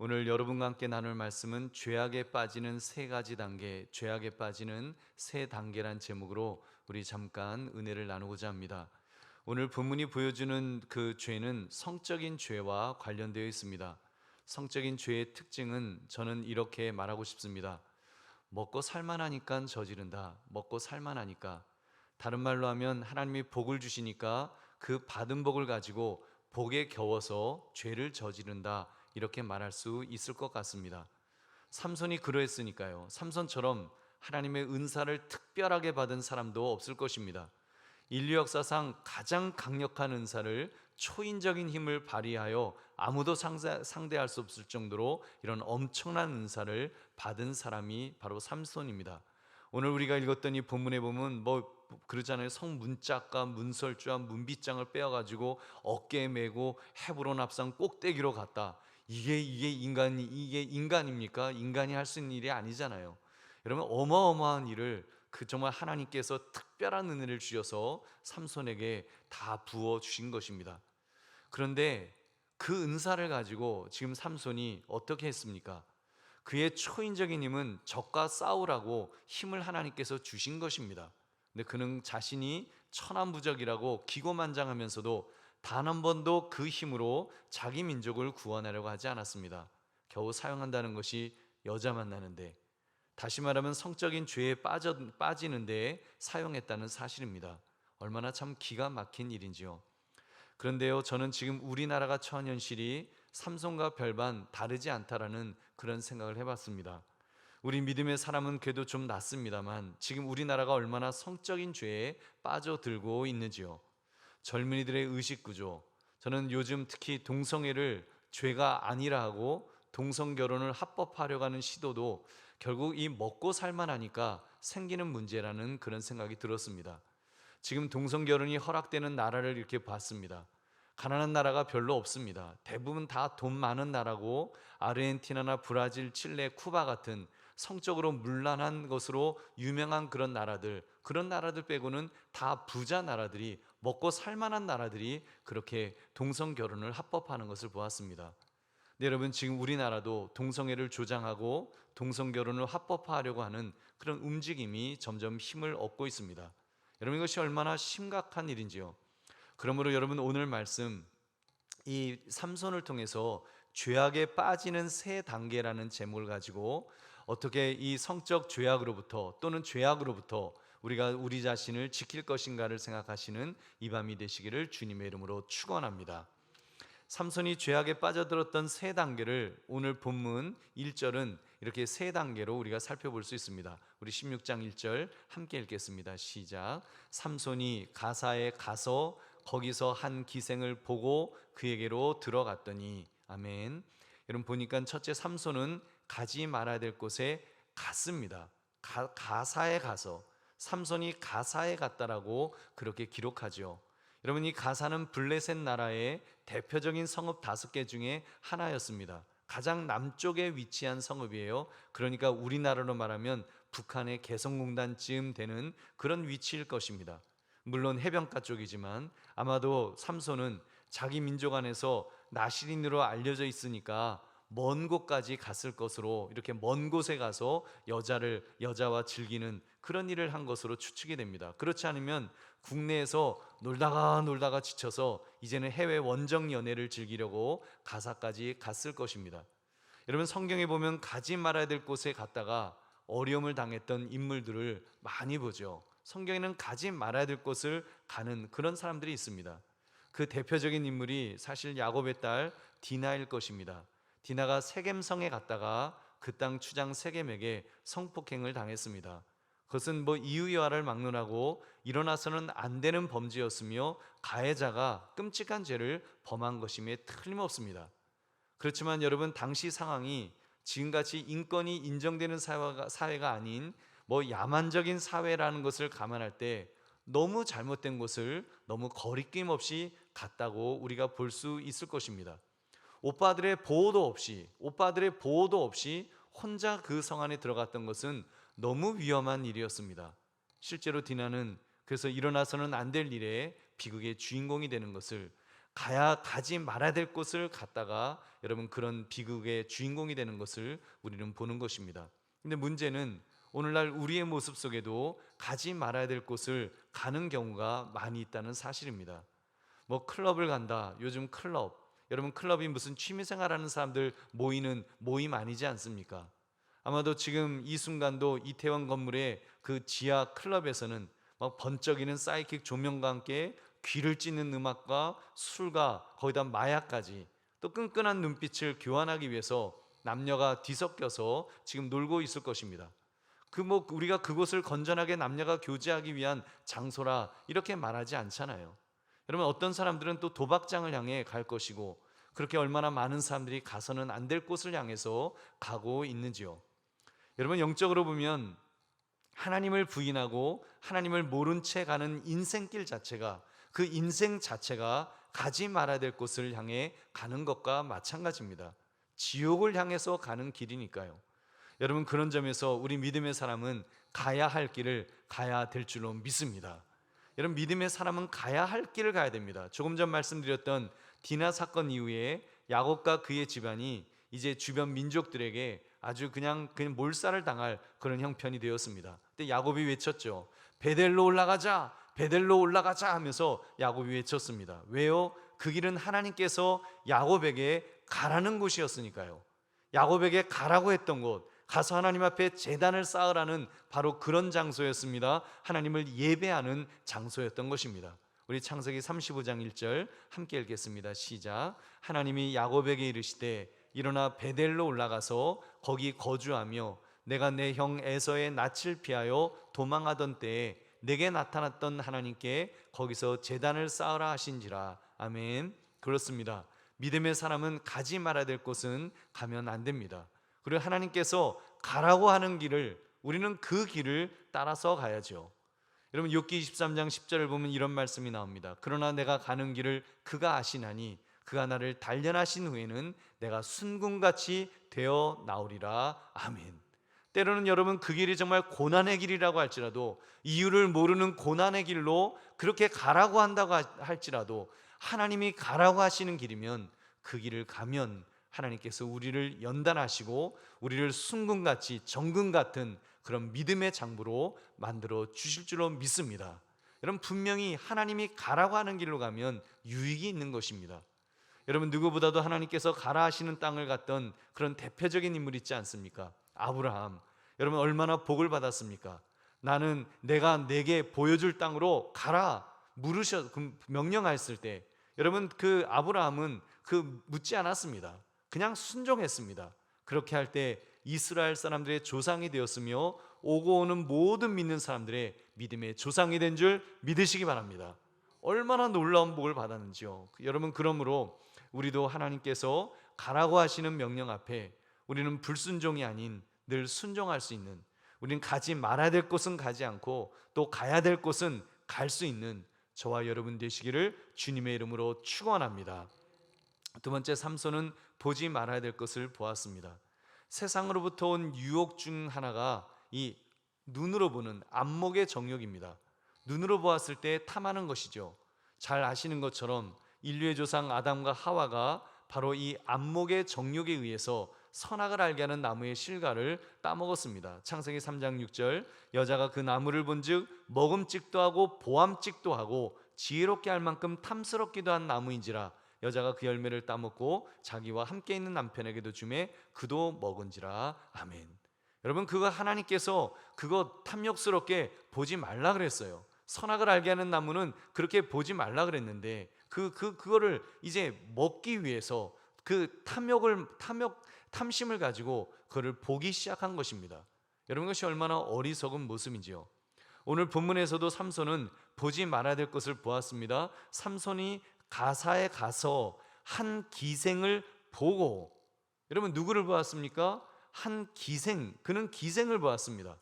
오늘 여러분과 함께 나눌 말씀은 죄악에 빠지는 세 가지 단계, 죄악에 빠지는 세 단계란 제목으로 우리 잠깐 은혜를 나누고자 합니다. 오늘 본문이 보여주는 그 죄는 성적인 죄와 관련되어 있습니다. 성적인 죄의 특징은 저는 이렇게 말하고 싶습니다. 먹고 살만하니까 저지른다. 먹고 살만하니까. 다른 말로 하면 하나님이 복을 주시니까 그 받은 복을 가지고 복에 겨워서 죄를 저지른다. 이렇게 말할 수 있을 것 같습니다. 삼손이 그러했으니까요. 삼손처럼 하나님의 은사를 특별하게 받은 사람도 없을 것입니다. 인류 역사상 가장 강력한 은사를, 초인적인 힘을 발휘하여 아무도 상대할 수 없을 정도로 이런 엄청난 은사를 받은 사람이 바로 삼손입니다. 오늘 우리가 읽었던 이 본문에 보면 그러잖아요. 성문짝과 문설주와 문빗장을 빼어가지고 어깨에 메고 헤브론 앞산 꼭대기로 갔다. 이게 인간입니까? 인간이 할 수 있는 일이 아니잖아요. 여러분, 어마어마한 일을 정말 하나님께서 특별한 은혜를 주셔서 삼손에게 다 부어 주신 것입니다. 그런데 그 은사를 가지고 지금 삼손이 어떻게 했습니까? 그의 초인적인 힘은 적과 싸우라고 힘을 하나님께서 주신 것입니다. 근데 그는 자신이 천하무적이라고 기고만장하면서도 단 한 번도 그 힘으로 자기 민족을 구원하려고 하지 않았습니다. 겨우 사용한다는 것이 여자 만나는데, 다시 말하면 성적인 죄에 빠지는 데에 사용했다는 사실입니다. 얼마나 참 기가 막힌 일인지요. 그런데요, 저는 지금 우리나라가 처한 현실이 삼손과 별반 다르지 않다라는 그런 생각을 해봤습니다. 우리 믿음의 사람은 그래도 좀 낫습니다만 지금 우리나라가 얼마나 성적인 죄에 빠져들고 있는지요. 젊은이들의 의식구조, 저는 요즘 특히 동성애를 죄가 아니라 하고 동성결혼을 합법화하려고 하는 시도도 결국 이 먹고 살만하니까 생기는 문제라는 그런 생각이 들었습니다. 지금 동성결혼이 허락되는 나라를 이렇게 봤습니다. 가난한 나라가 별로 없습니다. 대부분 다 돈 많은 나라고, 아르헨티나나 브라질, 칠레, 쿠바 같은 성적으로 문란한 것으로 유명한 그런 나라들 빼고는 다 부자 나라들이, 먹고 살만한 나라들이 그렇게 동성결혼을 합법화하는 것을 보았습니다. 네, 여러분, 지금 우리나라도 동성애를 조장하고 동성결혼을 합법화하려고 하는 그런 움직임이 점점 힘을 얻고 있습니다. 여러분, 이것이 얼마나 심각한 일인지요. 그러므로 여러분, 오늘 말씀 이 삼손을 통해서 죄악에 빠지는 세 단계라는 제목을 가지고 어떻게 이 성적 죄악으로부터 또는 죄악으로부터 우리가 우리 자신을 지킬 것인가를 생각하시는 이 밤이 되시기를 주님의 이름으로 축원합니다. 삼손이 죄악에 빠져들었던 세 단계를 오늘 본문 1절은 이렇게 세 단계로 우리가 살펴볼 수 있습니다. 우리 16장 1절 함께 읽겠습니다. 시작. 삼손이 가사에 가서 거기서 한 기생을 보고 그에게로 들어갔더니. 아멘. 여러분, 보니까 첫째, 삼손은 가지 말아야 될 곳에 갔습니다. 가사에 가서, 삼손이 가사에 갔다라고 그렇게 기록하죠. 여러분, 이 가사는 블레셋 나라의 대표적인 성읍 5개 중에 하나였습니다. 가장 남쪽에 위치한 성읍이에요. 그러니까 우리나라로 말하면 북한의 개성공단쯤 되는 그런 위치일 것입니다. 물론 해변가 쪽이지만 아마도 삼손은 자기 민족 안에서 나시린으로 알려져 있으니까 먼 곳까지 갔을 것으로, 이렇게 먼 곳에 가서 여자와 즐기는 그런 일을 한 것으로 추측이 됩니다. 그렇지 않으면 국내에서 놀다가 지쳐서 이제는 해외 원정 연애를 즐기려고 가사까지 갔을 것입니다. 여러분, 성경에 보면 가지 말아야 될 곳에 갔다가 어려움을 당했던 인물들을 많이 보죠. 성경에는 가지 말아야 될 곳을 가는 그런 사람들이 있습니다. 그 대표적인 인물이 사실 야곱의 딸 디나일 것입니다. 디나가 세겜성에 갔다가 그 땅 추장 세겜에게 성폭행을 당했습니다. 그것은 이유야를 막론하고 일어나서는 안 되는 범죄였으며 가해자가 끔찍한 죄를 범한 것임에 틀림없습니다. 그렇지만 여러분, 당시 상황이 지금같이 인권이 인정되는 사회가 아닌 야만적인 사회라는 것을 감안할 때 너무 잘못된 곳을 너무 거리낌 없이 갔다고 우리가 볼 수 있을 것입니다. 오빠들의 보호도 없이 혼자 그 성 안에 들어갔던 것은 너무 위험한 일이었습니다. 실제로 디나는 그래서 일어나서는 안 될 일에 비극의 주인공이 되는 것을, 가지 말아야 될 곳을 갔다가 여러분 그런 비극의 주인공이 되는 것을 우리는 보는 것입니다. 근데 문제는 오늘날 우리의 모습 속에도 가지 말아야 될 곳을 가는 경우가 많이 있다는 사실입니다. 뭐 클럽을 간다. 요즘 클럽. 여러분 클럽이 무슨 취미생활하는 사람들 모이는 모임 아니지 않습니까? 아마도 지금 이 순간도 이태원 건물의 그 지하 클럽에서는 막 번쩍이는 사이킥 조명과 함께 귀를 찢는 음악과 술과 거기다 마약까지 또 끈끈한 눈빛을 교환하기 위해서 남녀가 뒤섞여서 지금 놀고 있을 것입니다. 그 뭐 우리가 그곳을 건전하게 남녀가 교제하기 위한 장소라 이렇게 말하지 않잖아요. 여러분 어떤 사람들은 또 도박장을 향해 갈 것이고 그렇게 얼마나 많은 사람들이 가서는 안 될 곳을 향해서 가고 있는지요. 여러분 영적으로 보면 하나님을 부인하고 하나님을 모른 채 가는 인생길 자체가 그 인생 자체가 가지 말아야 될 곳을 향해 가는 것과 마찬가지입니다. 지옥을 향해서 가는 길이니까요. 여러분 그런 점에서 우리 믿음의 사람은 가야 할 길을 가야 될 줄로 믿습니다. 여러분 믿음의 사람은 가야 할 길을 가야 됩니다. 조금 전 말씀드렸던 디나 사건 이후에 야곱과 그의 집안이 이제 주변 민족들에게 아주 그냥 몰살을 당할 그런 형편이 되었습니다. 그때 야곱이 외쳤죠. 베델로 올라가자, 베델로 올라가자 하면서 야곱이 외쳤습니다. 왜요? 그 길은 하나님께서 야곱에게 가라는 곳이었으니까요. 야곱에게 가라고 했던 곳, 가서 하나님 앞에 제단을 쌓으라는 바로 그런 장소였습니다. 하나님을 예배하는 장소였던 것입니다. 우리 창세기 35장 1절 함께 읽겠습니다. 시작. 하나님이 야곱에게 이르시되 일어나 베델로 올라가서 거기 거주하며 내가 내 형 에서의 낯을 피하여 도망하던 때에 내게 나타났던 하나님께 거기서 제단을 쌓으라 하신지라. 아멘. 그렇습니다. 믿음의 사람은 가지 말아야 될 곳은 가면 안 됩니다. 그리고 하나님께서 가라고 하는 길을 우리는 그 길을 따라서 가야죠. 여러분 욥기 23장 10절을 보면 이런 말씀이 나옵니다. 그러나 내가 가는 길을 그가 아시나니 그가 나를 단련하신 후에는 내가 순금같이 되어 나오리라. 아멘. 때로는 여러분 그 길이 정말 고난의 길이라고 할지라도 이유를 모르는 고난의 길로 그렇게 가라고 한다고 할지라도 하나님이 가라고 하시는 길이면 그 길을 가면 하나님께서 우리를 연단하시고 우리를 순금같이 정금 같은 그런 믿음의 장부로 만들어 주실 줄로 믿습니다. 여러분 분명히 하나님이 가라고 하는 길로 가면 유익이 있는 것입니다. 여러분 누구보다도 하나님께서 가라 하시는 땅을 갔던 그런 대표적인 인물 있지 않습니까? 아브라함. 여러분 얼마나 복을 받았습니까? 나는 내가 내게 보여줄 땅으로 가라 명령하였을 때 여러분 그 아브라함은 묻지 않았습니다. 그냥 순종했습니다. 그렇게 할 때 이스라엘 사람들의 조상이 되었으며 오고 오는 모든 믿는 사람들의 믿음의 조상이 된 줄 믿으시기 바랍니다. 얼마나 놀라운 복을 받았는지요. 여러분 그러므로 우리도 하나님께서 가라고 하시는 명령 앞에 우리는 불순종이 아닌 늘 순종할 수 있는, 우리는 가지 말아야 될 곳은 가지 않고 또 가야 될 곳은 갈 수 있는 저와 여러분 되시기를 주님의 이름으로 축원합니다. 두 번째, 삼손은 보지 말아야 될 것을 보았습니다. 세상으로부터 온 유혹 중 하나가 이 눈으로 보는 안목의 정욕입니다. 눈으로 보았을 때 탐하는 것이죠. 잘 아시는 것처럼 인류의 조상 아담과 하와가 바로 이 안목의 정욕에 의해서 선악을 알게 하는 나무의 실과를 따먹었습니다. 창세기 3장 6절 여자가 그 나무를 본즉 먹음직도 하고 보암직도 하고 지혜롭게 할 만큼 탐스럽기도 한 나무인지라 여자가 그 열매를 따먹고 자기와 함께 있는 남편에게도 주매 그도 먹은지라. 아멘. 여러분 그거 하나님께서 그거 탐욕스럽게 보지 말라 그랬어요. 선악을 알게 하는 나무는 그렇게 보지 말라 그랬는데 그거를 이제 먹기 위해서 그 탐심을 가지고 그를 보기 시작한 것입니다. 여러분 그것이 얼마나 어리석은 모습인지요. 오늘 본문에서도 삼손은 보지 말아야 될 것을 보았습니다. 삼손이 가사에 가서 한 기생을 보고, 여러분 누구를 보았습니까? 한 기생, 그는 기생을 보았습니다.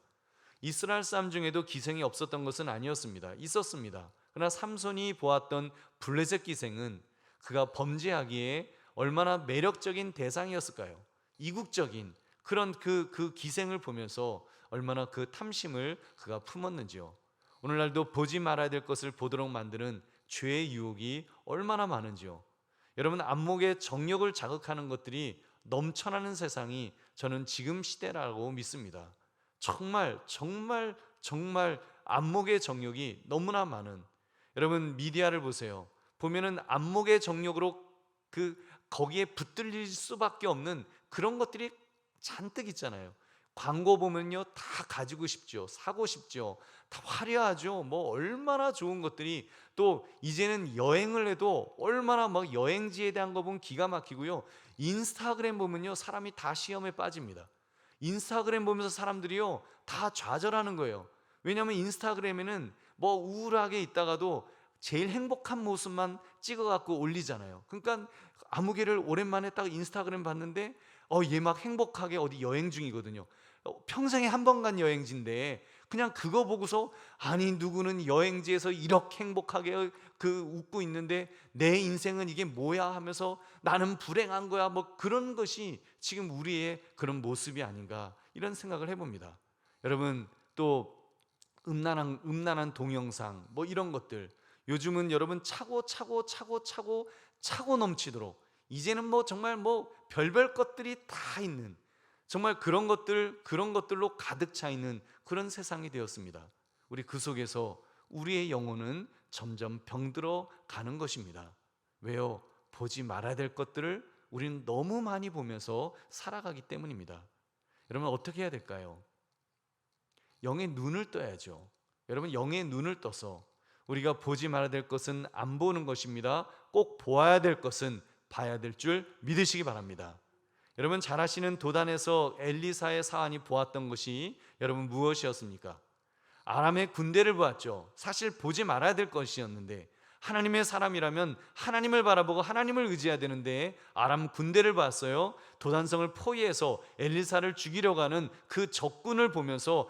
이스라엘 사람 중에도 기생이 없었던 것은 아니었습니다. 있었습니다. 그러나 삼손이 보았던 블레셋 기생은 그가 범죄하기에 얼마나 매력적인 대상이었을까요? 이국적인 그런 그 기생을 보면서 얼마나 그 탐심을 그가 품었는지요. 오늘날도 보지 말아야 될 것을 보도록 만드는 죄의 유혹이 얼마나 많은지요. 여러분, 안목의 정욕을 자극하는 것들이 넘쳐나는 세상이 저는 지금 시대라고 믿습니다. 정말 정말 정말 안목의 정욕이 너무나 많은, 여러분 미디어를 보세요. 보면은 안목의 정욕으로 거기에 붙들릴 수밖에 없는 그런 것들이 잔뜩 있잖아요. 광고 보면요, 다 가지고 싶죠. 사고 싶죠. 다 화려하죠. 뭐 얼마나 좋은 것들이, 또 이제는 여행을 해도 얼마나 막 여행지에 대한 거 보면 기가 막히고요. 인스타그램 보면요, 사람이 다 시험에 빠집니다. 인스타그램 보면서 사람들이요, 다 좌절하는 거예요. 왜냐하면 인스타그램에는 뭐 우울하게 있다가도 제일 행복한 모습만 찍어갖고 올리잖아요. 그러니까 아무개를 오랜만에 딱 인스타그램 봤는데 얘 막 행복하게 어디 여행 중이거든요. 평생에 한 번 간 여행지인데 그냥 그거 보고서, 아니 누구는 여행지에서 이렇게 행복하게 웃고 있는데 내 인생은 이게 뭐야 하면서 나는 불행한 거야, 뭐 그런 것이 지금 우리의 그런 모습이 아닌가, 이런 생각을 해봅니다. 여러분, 또 음란한 동영상 뭐 이런 것들, 요즘은 여러분 차고 넘치도록, 이제는 뭐 정말 뭐 별별 것들이 다 있는, 정말 그런 것들로 가득 차 있는 그런 세상이 되었습니다. 우리 그 속에서 우리의 영혼은 점점 병들어 가는 것입니다. 왜요? 보지 말아야 될 것들을 우리는 너무 많이 보면서 살아가기 때문입니다. 여러분, 어떻게 해야 될까요? 영의 눈을 떠야죠. 여러분, 영의 눈을 떠서 우리가 보지 말아야 될 것은 안 보는 것입니다. 꼭 보아야 될 것은 봐야 될 줄 믿으시기 바랍니다. 여러분, 잘 아시는 도단에서 엘리사의 사환이 보았던 것이 여러분 무엇이었습니까? 아람의 군대를 보았죠. 사실 보지 말아야 될 것이었는데, 하나님의 사람이라면 하나님을 바라보고 하나님을 의지해야 되는데 아람 군대를 봤어요. 도단성을 포위해서 엘리사를 죽이려고 하는 그 적군을 보면서,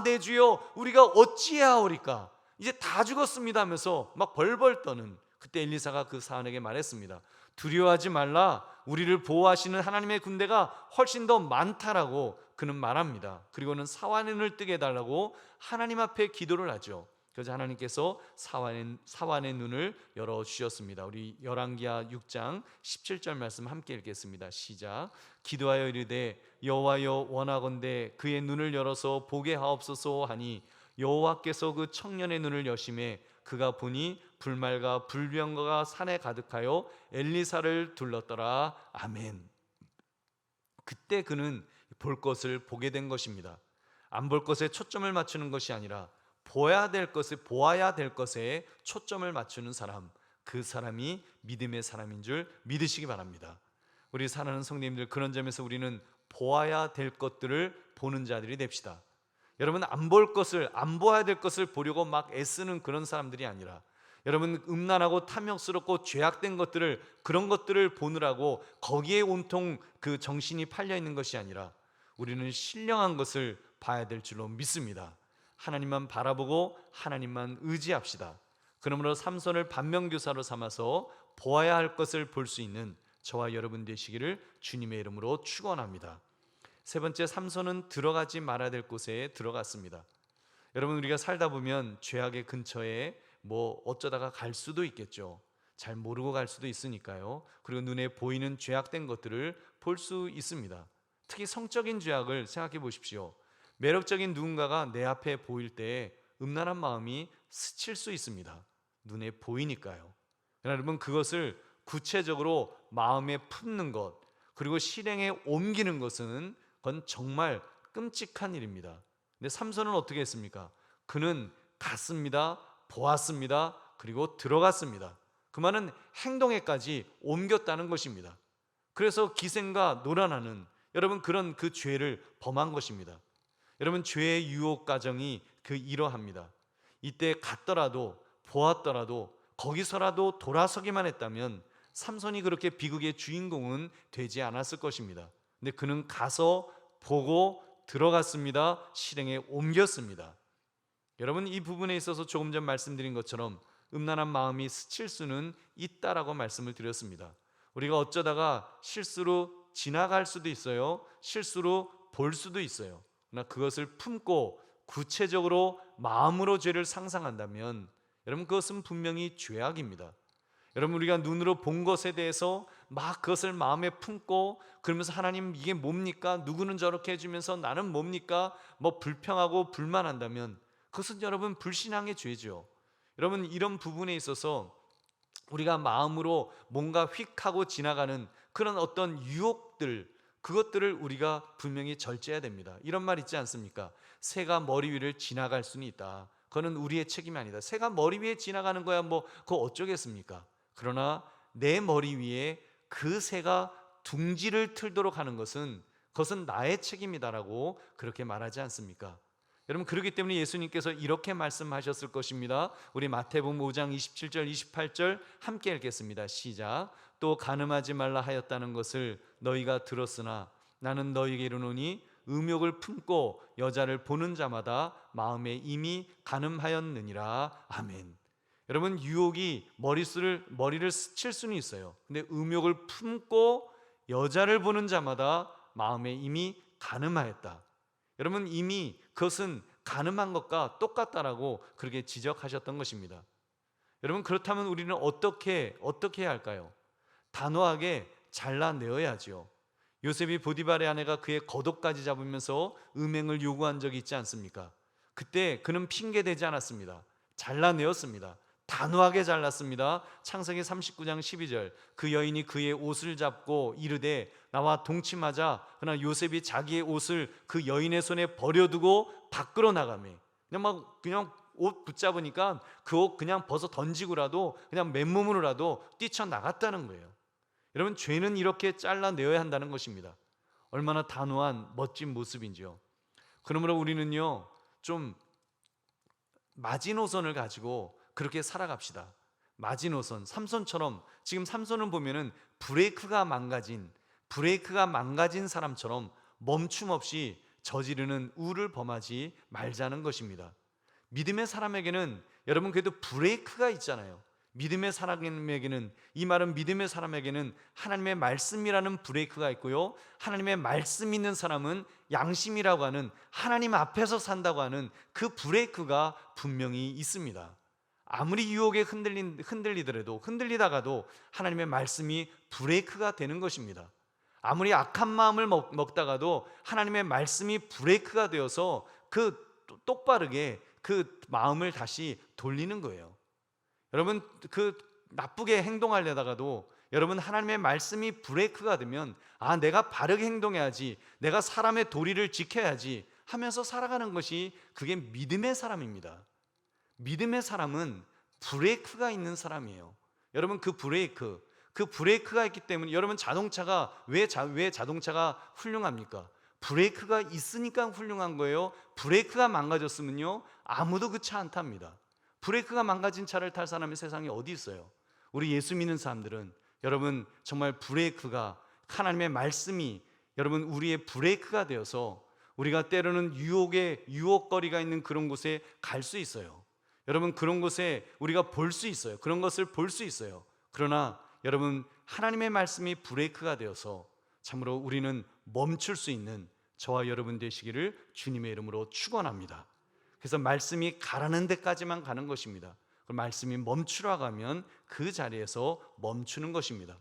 내 주여, 우리가 어찌하오리까, 이제 다 죽었습니다 하면서 막 벌벌 떠는, 그때 엘리사가 그 사환에게 말했습니다. 두려워하지 말라, 우리를 보호하시는 하나님의 군대가 훨씬 더 많다라고 그는 말합니다. 그리고는 사환의 눈을 뜨게 해달라고 하나님 앞에 기도를 하죠. 그래서 하나님께서 사환의 눈을 열어주셨습니다. 우리 열왕기하 6장 17절 말씀 함께 읽겠습니다. 시작. 기도하여 이르되 여호와여, 원하건대 그의 눈을 열어서 보게 하옵소서 하니 여호와께서 그 청년의 눈을 여심해 그가 보니 불말과 불병거가 산에 가득하여 엘리사를 둘렀더라. 아멘. 그때 그는 볼 것을 보게 된 것입니다. 안 볼 것에 초점을 맞추는 것이 아니라 보아야 될 것에 초점을 맞추는 사람, 그 사람이 믿음의 사람인 줄 믿으시기 바랍니다. 우리 사랑하는 성도님들, 그런 점에서 우리는 보아야 될 것들을 보는 자들이 됩시다. 여러분, 안 보아야 될 것을 보려고 막 애쓰는 그런 사람들이 아니라, 여러분 음란하고 탐욕스럽고 죄악된 것들을, 그런 것들을 보느라고 거기에 온통 그 정신이 팔려 있는 것이 아니라 우리는 신령한 것을 봐야 될 줄로 믿습니다. 하나님만 바라보고 하나님만 의지합시다. 그러므로 삼손을 반면교사로 삼아서 보아야 할 것을 볼 수 있는 저와 여러분 되시기를 주님의 이름으로 축원합니다. 세 번째, 삼손은 들어가지 말아야 될 곳에 들어갔습니다. 여러분, 우리가 살다 보면 죄악의 근처에 뭐 어쩌다가 갈 수도 있겠죠. 잘 모르고 갈 수도 있으니까요. 그리고 눈에 보이는 죄악된 것들을 볼 수 있습니다. 특히 성적인 죄악을 생각해 보십시오. 매력적인 누군가가 내 앞에 보일 때 음란한 마음이 스칠 수 있습니다. 눈에 보이니까요. 그러나 여러분, 그것을 구체적으로 마음에 품는 것, 그리고 실행에 옮기는 것은 그건 정말 끔찍한 일입니다. 근데 삼손은 어떻게 했습니까? 그는 갔습니다. 보았습니다. 그리고 들어갔습니다. 그 말은 행동에까지 옮겼다는 것입니다. 그래서 기생과 놀아나는, 여러분, 그런 그 죄를 범한 것입니다. 여러분, 죄의 유혹 과정이 이러합니다. 이때 갔더라도 보았더라도 거기서라도 돌아서기만 했다면 삼손이 그렇게 비극의 주인공은 되지 않았을 것입니다. 근데 그는 가서 보고 들어갔습니다. 실행에 옮겼습니다. 여러분, 이 부분에 있어서 조금 전 말씀드린 것처럼 음란한 마음이 스칠 수는 있다라고 말씀을 드렸습니다. 우리가 어쩌다가 실수로 지나갈 수도 있어요. 실수로 볼 수도 있어요. 그러나 그것을 품고 구체적으로 마음으로 죄를 상상한다면 여러분, 그것은 분명히 죄악입니다. 여러분, 우리가 눈으로 본 것에 대해서 막 그것을 마음에 품고 그러면서 하나님 이게 뭡니까? 누구는 저렇게 해주면서 나는 뭡니까? 뭐 불평하고 불만한다면 그것은 여러분 불신앙의 죄죠. 여러분, 이런 부분에 있어서 우리가 마음으로 뭔가 휙 하고 지나가는 그런 어떤 유혹들, 그것들을 우리가 분명히 절제해야 됩니다. 이런 말 있지 않습니까? 새가 머리 위를 지나갈 수는 있다. 그거는 우리의 책임이 아니다. 새가 머리 위에 지나가는 거야 뭐 그거 어쩌겠습니까? 그러나 내 머리 위에 그 새가 둥지를 틀도록 하는 것은 그것은 나의 책임이다라고 그렇게 말하지 않습니까? 여러분, 그렇기 때문에 예수님께서 이렇게 말씀하셨을 것입니다. 우리 마태복음 5장 27절 28절 함께 읽겠습니다. 시작. 또 간음하지 말라 하였다는 것을 너희가 들었으나 나는 너희에게 이르노니 음욕을 품고 여자를 보는 자마다 마음에 이미 간음하였느니라. 아멘. 여러분, 유혹이 머리를 스칠 수는 있어요. 근데 음욕을 품고 여자를 보는 자마다 마음에 이미 간음하였다. 여러분, 이미 그것은 간음한 것과 똑같다라고 그렇게 지적하셨던 것입니다. 여러분, 그렇다면 우리는 어떻게 해야 할까요? 단호하게 잘라내어야지요. 요셉이 보디발의 아내가 그의 겉옷까지 잡으면서 음행을 요구한 적이 있지 않습니까? 그때 그는 핑계대지 않았습니다. 잘라내었습니다. 단호하게 잘랐습니다. 창세기 39장 12절 그 여인이 그의 옷을 잡고 이르되 나와 동침하자. 그러나 요셉이 자기의 옷을 그 여인의 손에 버려두고 밖으로 나가매. 그냥 옷 붙잡으니까 그 옷 그냥 벗어 던지고라도 그냥 맨몸으로라도 뛰쳐나갔다는 거예요. 여러분, 죄는 이렇게 잘라내어야 한다는 것입니다. 얼마나 단호한 멋진 모습인지요. 그러므로 우리는요, 좀 마지노선을 가지고 그렇게 살아갑시다. 마지노선, 삼손처럼. 지금 삼손은 보면은 브레이크가 망가진 사람처럼 멈춤 없이 저지르는 우를 범하지 말자는 것입니다. 믿음의 사람에게는 여러분 그래도 브레이크가 있잖아요. 믿음의 사람에게는, 이 말은 믿음의 사람에게는 하나님의 말씀이라는 브레이크가 있고요, 하나님의 말씀 있는 사람은 양심이라고 하는 하나님 앞에서 산다고 하는 그 브레이크가 분명히 있습니다. 아무리 유혹에 흔들리다가도 하나님의 말씀이 브레이크가 되는 것입니다. 아무리 악한 마음을 먹다가도 하나님의 말씀이 브레이크가 되어서 그 똑바르게 그 마음을 다시 돌리는 거예요. 여러분, 그 나쁘게 행동하려다가도 여러분 하나님의 말씀이 브레이크가 되면 내가 바르게 행동해야지, 내가 사람의 도리를 지켜야지 하면서 살아가는 것이 그게 믿음의 사람입니다. 믿음의 사람은 브레이크가 있는 사람이에요. 여러분, 그 브레이크가 있기 때문에 여러분 자동차가 왜 자동차가 훌륭합니까? 브레이크가 있으니까 훌륭한 거예요. 브레이크가 망가졌으면요 아무도 그 차 안 탑니다. 브레이크가 망가진 차를 탈 사람이 세상에 어디 있어요? 우리 예수 믿는 사람들은 여러분 정말 브레이크가, 하나님의 말씀이 여러분 우리의 브레이크가 되어서 우리가 때로는 유혹거리가 있는 그런 곳에 갈 수 있어요. 여러분, 그런 곳에 우리가 볼 수 있어요. 그런 것을 볼 수 있어요. 그러나 여러분, 하나님의 말씀이 브레이크가 되어서 참으로 우리는 멈출 수 있는 저와 여러분 되시기를 주님의 이름으로 축원합니다. 그래서 말씀이 가라는 데까지만 가는 것입니다. 그 말씀이 멈추라고 하면 그 자리에서 멈추는 것입니다.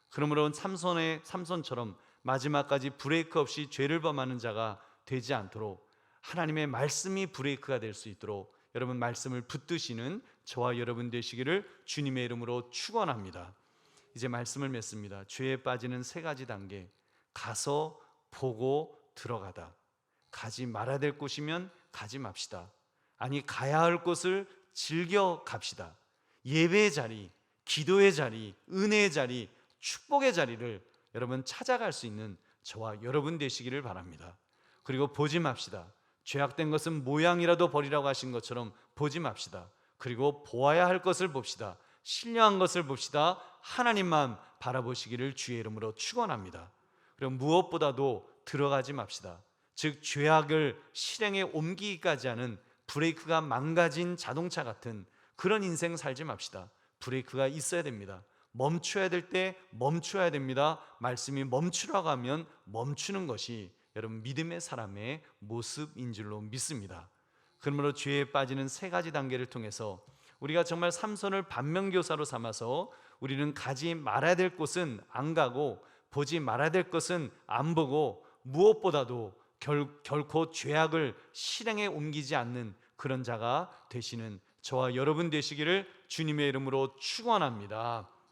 그러므로 삼손처럼 마지막까지 브레이크 없이 죄를 범하는 자가 되지 않도록 하나님의 말씀이 브레이크가 될 수 있도록 여러분 말씀을 붙드시는 저와 여러분 되시기를 주님의 이름으로 축원합니다. 이제 말씀을 맺습니다. 죄에 빠지는 세 가지 단계. 가서, 보고, 들어가다. 가지 말아야 될 곳이면 가지 맙시다. 아니, 가야 할 곳을 즐겨 갑시다. 예배의 자리, 기도의 자리, 은혜의 자리, 축복의 자리를 여러분 찾아갈 수 있는 저와 여러분 되시기를 바랍니다. 그리고 보지 맙시다. 죄악된 것은 모양이라도 버리라고 하신 것처럼 보지 맙시다. 그리고 보아야 할 것을 봅시다. 신령한 것을 봅시다. 하나님만 바라보시기를 주의 이름으로 축원합니다. 그리고 무엇보다도 들어가지 맙시다. 즉 죄악을 실행에 옮기기까지 하는 브레이크가 망가진 자동차 같은 그런 인생 살지 맙시다. 브레이크가 있어야 됩니다. 멈춰야 될 때 멈춰야 됩니다. 말씀이 멈추라고 하면 멈추는 것이 여러분 믿음의 사람의 모습인 줄로 믿습니다. 그러므로 죄에 빠지는 세 가지 단계를 통해서 우리가 정말 삼손을 반면교사로 삼아서 우리는 가지 말아야 될 곳은 안 가고 보지 말아야 될 것은 안 보고 무엇보다도 결코 죄악을 실행에 옮기지 않는 그런 자가 되시는 저와 여러분 되시기를 주님의 이름으로 축원합니다.